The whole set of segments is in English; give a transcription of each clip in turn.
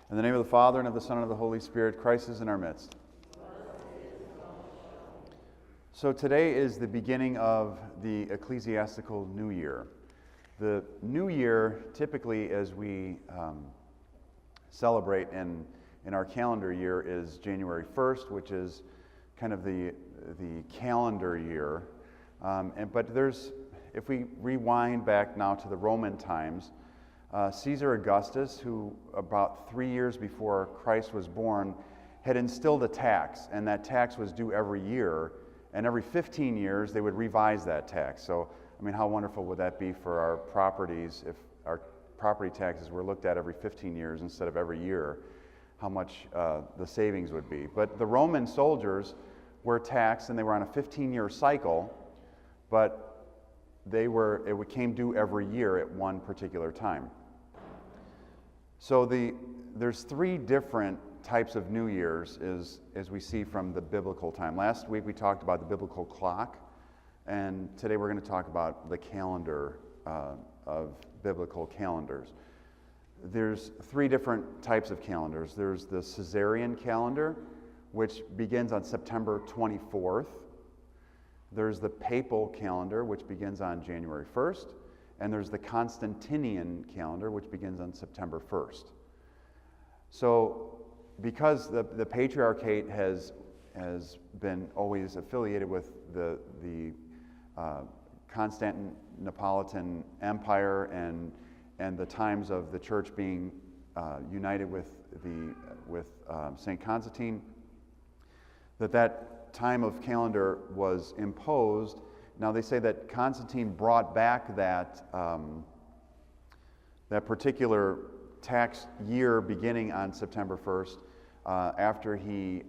In the name of the Father, and of the Son, and of the Holy Spirit, Christ is in our midst. So today is the beginning of the ecclesiastical New Year. The New Year, typically as we celebrate in our calendar year, is January 1st, which is kind of the calendar year. But if we rewind back now to the Roman times, Caesar Augustus, who about 3 years before Christ was born, had instilled a tax, and that tax was due every year, and every 15 years they would revise that tax. So, I mean, how wonderful would that be for our properties if our property taxes were looked at every 15 years instead of every year, how much the savings would be. But the Roman soldiers were taxed, and they were on a 15-year cycle, but it came due every year at one particular time. So there's three different types of New Year's as we see from the biblical time. Last week we talked about the biblical clock, and today we're going to talk about the calendar of biblical calendars. There's three different types of calendars. There's the Caesarean calendar, which begins on September 24th. There's the papal calendar, which begins on January 1st, and there's the Constantinian calendar, which begins on September 1st. So, because the Patriarchate has been always affiliated with the Constantinopolitan Empire and the times of the Church being united with Saint Constantine, that time of calendar was imposed. Now they say that Constantine brought back that particular tax year beginning on September 1st after he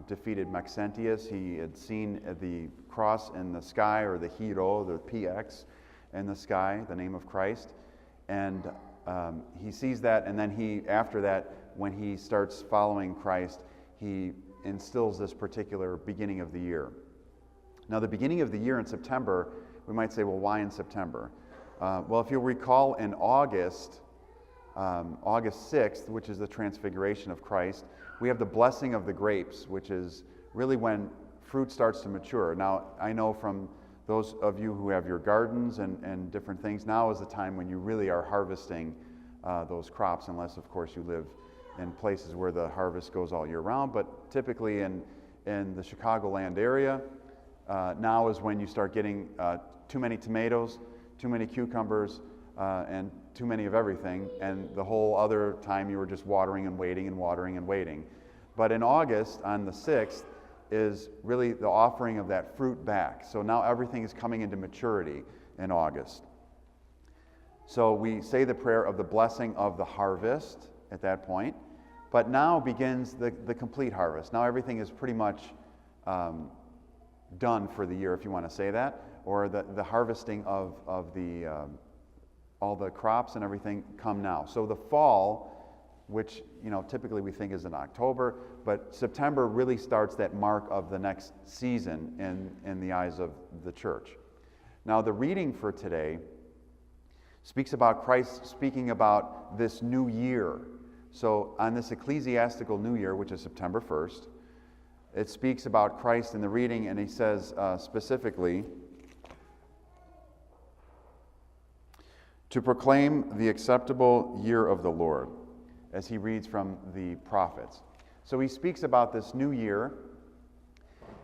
defeated Maxentius. He had seen the cross in the sky, or the hero, the PX in the sky, the name of Christ, and he sees that, and then after that, when he starts following Christ, he instills this particular beginning of the year. Now, the beginning of the year in September, we might say, well, why in September? Well, if you'll recall, in August 6th, which is the Transfiguration of Christ, we have the blessing of the grapes, which is really when fruit starts to mature. Now, I know from those of you who have your gardens and different things, now is the time when you really are harvesting those crops, unless, of course, you live in places where the harvest goes all year round. But typically in the Chicagoland area, now is when you start getting too many tomatoes, too many cucumbers, and too many of everything, and the whole other time you were just watering and waiting and watering and waiting. But in August, on the 6th, is really the offering of that fruit back. So now everything is coming into maturity in August. So we say the prayer of the blessing of the harvest at that point, but now begins the complete harvest. Now everything is pretty much done for the year, if you want to say that, or the harvesting of all the crops and everything come now. So the fall, which typically we think is in October, but September really starts that mark of the next season in the eyes of the church. Now the reading for today speaks about Christ speaking about this new year. So on this ecclesiastical New Year, which is September 1st, it speaks about Christ in the reading, and he says specifically, to proclaim the acceptable year of the Lord, as he reads from the prophets. So he speaks about this new year,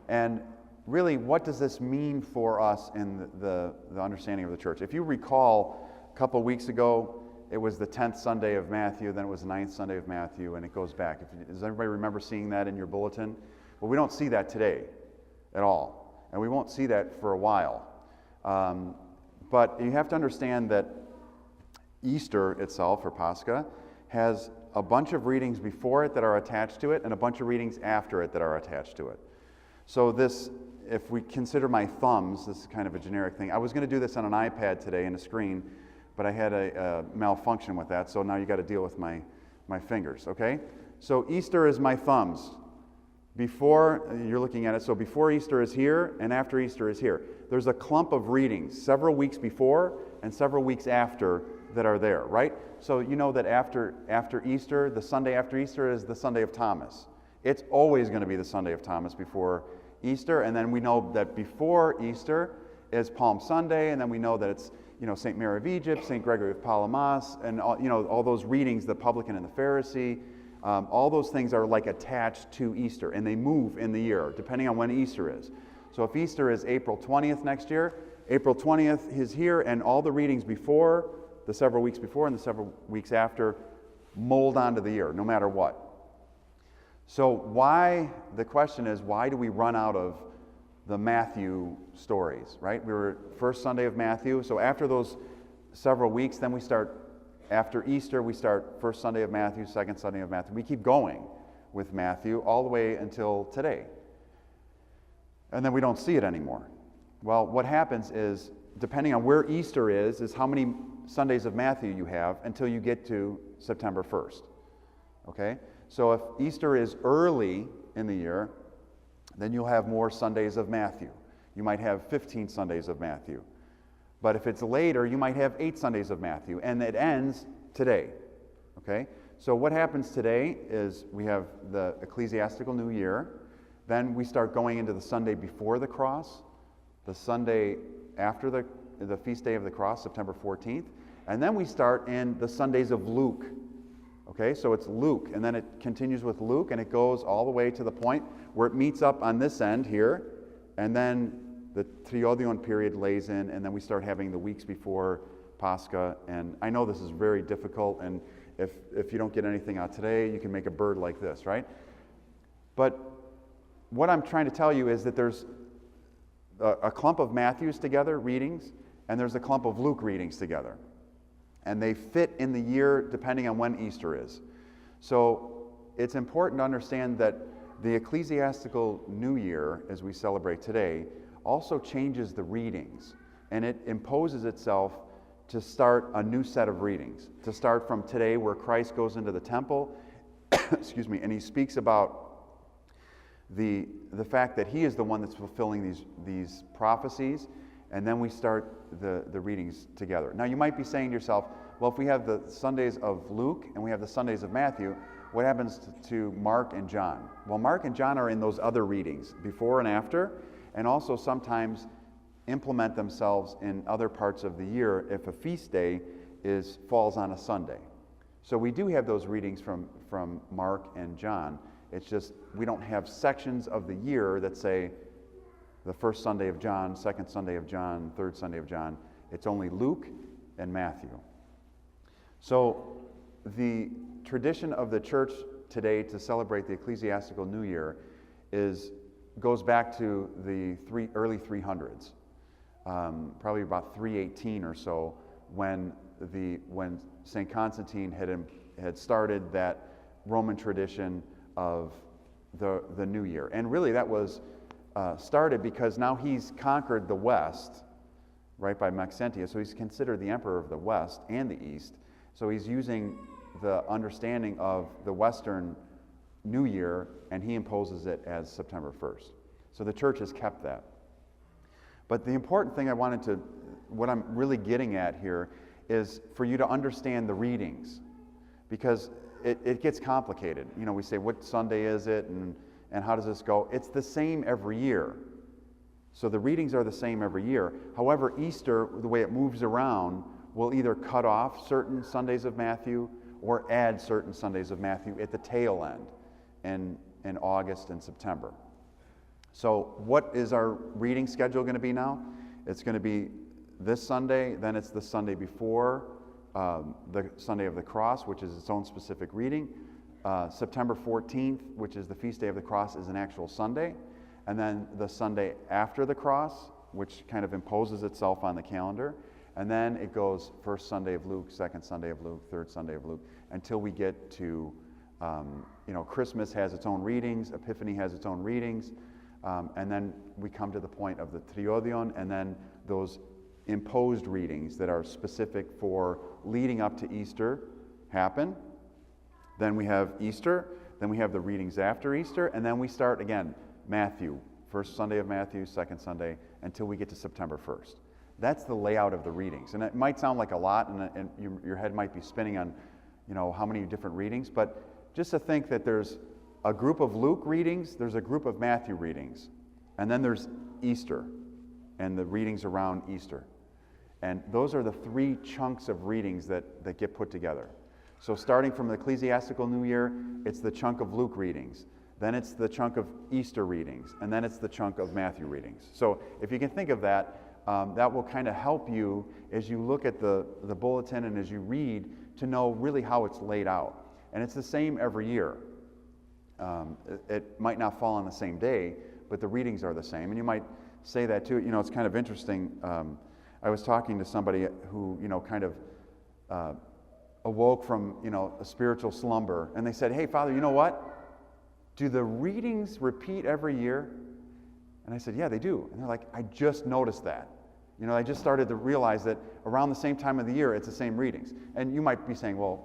and really, what does this mean for us in the understanding of the church? If you recall, a couple weeks ago, it was the 10th Sunday of Matthew, then it was the 9th Sunday of Matthew, and it goes back. Does everybody remember seeing that in your bulletin? Well, we don't see that today at all, and we won't see that for a while. But you have to understand that Easter itself, or Pascha, has a bunch of readings before it that are attached to it, and a bunch of readings after it that are attached to it. So this, if we consider my thumbs, this is kind of a generic thing. I was going to do this on an iPad today in a screen, but I had a malfunction with that, so now you got to deal with my fingers, okay? So Easter is my thumbs. Before, you're looking at it, so before Easter is here, and after Easter is here. There's a clump of readings, several weeks before and several weeks after that are there, right? So you know that after Easter, the Sunday after Easter is the Sunday of Thomas. It's always going to be the Sunday of Thomas before Easter, and then we know that before Easter is Palm Sunday, and then we know that it's St. Mary of Egypt, St. Gregory of Palamas, and all those readings, the publican and the Pharisee. All those things are like attached to Easter, and they move in the year depending on when Easter is. So if Easter is April 20th next year, April 20th is here, and all the readings before, the several weeks before and the several weeks after, mold onto the year, no matter what. So the question is, why do we run out of the Matthew stories, right? We were first Sunday of Matthew, so after those several weeks, then we start, after Easter, we start first Sunday of Matthew, second Sunday of Matthew. We keep going with Matthew all the way until today. And then we don't see it anymore. Well, what happens is, depending on where Easter is how many Sundays of Matthew you have until you get to September 1st. Okay? So if Easter is early in the year, then you'll have more Sundays of Matthew. You might have 15 Sundays of Matthew. But if it's later, you might have 8 Sundays of Matthew, and it ends today. Okay? So what happens today is we have the ecclesiastical new year, then we start going into the Sunday before the cross, the Sunday after the feast day of the cross, September 14th, and then we start in the Sundays of Luke. Okay, so it's Luke, and then it continues with Luke, and it goes all the way to the point where it meets up on this end here, and then the Triodion period lays in, and then we start having the weeks before Pascha. And I know this is very difficult, and if you don't get anything out today, you can make a bird like this, right? But what I'm trying to tell you is that there's a clump of Matthews together, readings, and there's a clump of Luke readings together. And they fit in the year depending on when Easter is. So it's important to understand that the ecclesiastical new year, as we celebrate today, also changes the readings. And it imposes itself to start a new set of readings. To start from today, where Christ goes into the temple, excuse me, and he speaks about the fact that he is the one that's fulfilling these prophecies, and then we start the readings together. Now you might be saying to yourself, well, if we have the Sundays of Luke and we have the Sundays of Matthew, what happens to Mark and John? Well, Mark and John are in those other readings, before and after, and also sometimes implement themselves in other parts of the year if a feast day falls on a Sunday. So we do have those readings from Mark and John. It's just we don't have sections of the year that say the first Sunday of John, second Sunday of John, third Sunday of John. It's only Luke and Matthew. So the tradition of the church today to celebrate the ecclesiastical new year goes back to the early 300s, probably about 318 or so, when St. Constantine had started that Roman tradition of the new year. And really that was started because now he's conquered the West, right, by Maxentius, so he's considered the emperor of the West and the East. So he's using the understanding of the Western New Year, and he imposes it as September 1st. So the church has kept that. But the important thing what I'm really getting at here is for you to understand the readings, because it gets complicated. We say, what Sunday is it, and how does this go? It's the same every year. So the readings are the same every year. However, Easter, the way it moves around, will either cut off certain Sundays of Matthew or add certain Sundays of Matthew at the tail end in August and September. So what is our reading schedule going to be now? It's going to be this Sunday, then it's the Sunday before the Sunday of the Cross, which is its own specific reading. September 14th, which is the feast day of the cross, is an actual Sunday. And then the Sunday after the cross, which kind of imposes itself on the calendar. And then it goes first Sunday of Luke, second Sunday of Luke, third Sunday of Luke, until we get to, Christmas has its own readings, Epiphany has its own readings, and then we come to the point of the Triodion, and then those imposed readings that are specific for leading up to Easter happen. Then we have Easter, then we have the readings after Easter, and then we start again, Matthew, first Sunday of Matthew, second Sunday, until we get to September 1st. That's the layout of the readings. And it might sound like a lot, and your head might be spinning on, how many different readings, but just to think that there's a group of Luke readings, there's a group of Matthew readings, and then there's Easter and the readings around Easter. And those are the 3 chunks of readings that get put together. So starting from the ecclesiastical New Year, it's the chunk of Luke readings. Then it's the chunk of Easter readings. And then it's the chunk of Matthew readings. So if you can think of that, that will kind of help you as you look at the bulletin and as you read to know really how it's laid out. And it's the same every year. It might not fall on the same day, but the readings are the same. And you might say that too. It's kind of interesting. I was talking to somebody who, kind of awoke from, a spiritual slumber. And they said, "Hey, Father, you know what? Do the readings repeat every year?" And I said, "Yeah, they do." And they're like, "I just noticed that. I just started to realize that around the same time of the year, it's the same readings." And you might be saying, "Well,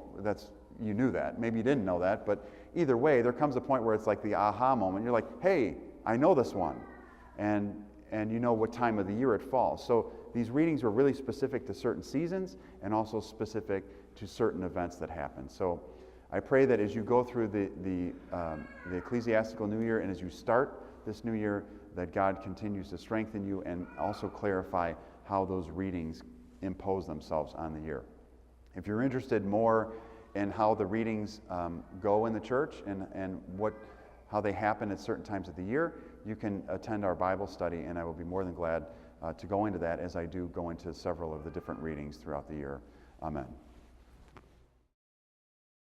you knew that. Maybe you didn't know that." But either way, there comes a point where it's like the aha moment. You're like, "Hey, I know this one." And you know what time of the year it falls. So these readings were really specific to certain seasons and also specific to certain events that happen. So I pray that as you go through the ecclesiastical New Year and as you start this new year, that God continues to strengthen you and also clarify how those readings impose themselves on the year. If you're interested more in how the readings go in the church and how they happen at certain times of the year, you can attend our Bible study, and I will be more than glad to go into that as I do go into several of the different readings throughout the year. Amen.